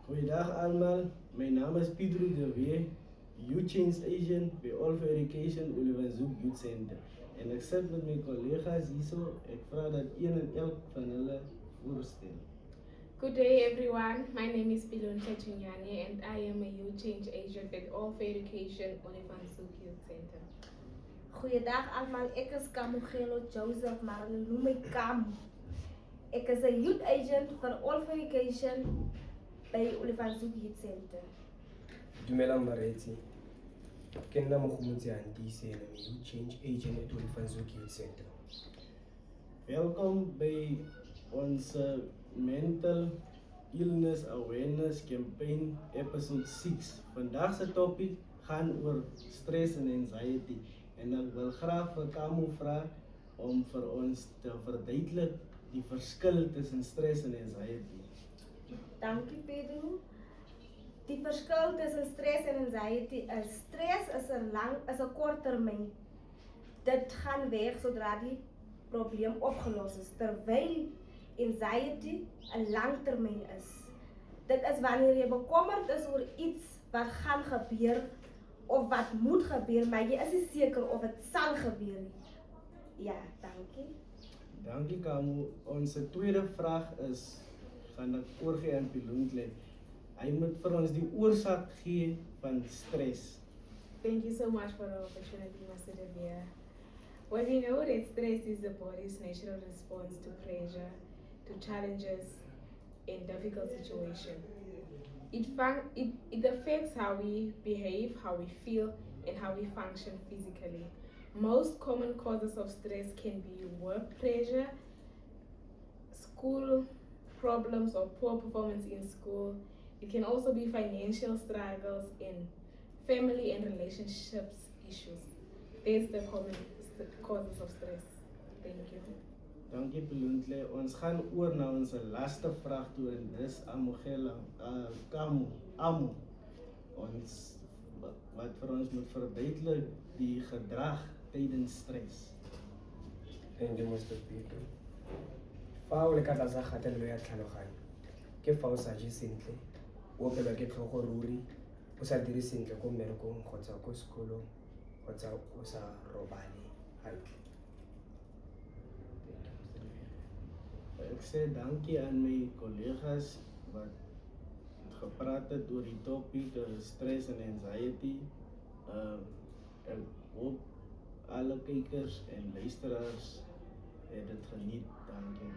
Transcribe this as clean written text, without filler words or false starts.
Goeiedag allemaal, mijn naam is Pedro de Wee, Youth Change Agent bij All for Education Olifantshoek Youth Center. En ik zit met mijn collega's hier zo, ik vraag dat een en elk van hulle voorstellen. Good day, everyone. My name is Pilon Chechunyani, and I am a youth change agent at All for Education Olifantshoek Youth Center. Goeiedag allemaal, ik is Kamugelo Joseph, maar hulle noem my Kam. Ik is een youth agent voor All for Education bij Olifantshoek Youth Center. Dumela Mareti. Ke nna Mogomotsi Andise en I'm a youth change agent at Olifantshoek Youth Center. Welkom bij onze Mental Illness Awareness Campaign episode 6. Vandagse topic gaan over stress en anxiety. En ik wil graag vir Kamu vragen om voor ons te verduidelijken die verschil tussen stress en anxiety. Dankie Pedro. Die verschil tussen stress en anxiety is stress is een kort termijn. Dit gaan weg zodra die probleem opgelost is. Terwijl anxiety een langtermijn is. Dit is wanneer je bekommerd is over iets wat gaan gebeuren of wat moet gebeuren, maar je is niet zeker of het zal gebeuren. Ja, dankie. Dankie Kamu. Onze tweede vraag is, gaan ik voorgeven aan Pilontle. Hij moet voor ons die oorzaak geven van stress. Thank you so much for the opportunity, Mr. De Beer. Well, we know that stress is the body's natural response to pressure, to challenges, and difficult situations. It affects how we behave, how we feel, and how we function physically. Most common causes of stress can be work pressure, school problems or poor performance in school. It can also be financial struggles and family and relationships issues. These are the common causes of stress. Thank you. Dankie Pilontle. Ons gaan oor na onze laatste vraag toe en dis Kamu, Amu. Ons wat vir ons moet verduidelik die gedrag tydens stress. Thank you, Mr. Pedro. Fa o le ka tlasa kgatelelo ya tlhaloganyo, ke fa o sa je sentle, o opelwa ke tlhogo ruri, o sa dire sentle ko mmerekong kgotsa ko sekolong, kgotsa o sa robale hantle. Ik zeg dankie aan mijn collega's wat gepraat het oor die topic stress en anxiety. Ik hoop alle kijkers en luisteraars het geniet. Dankie.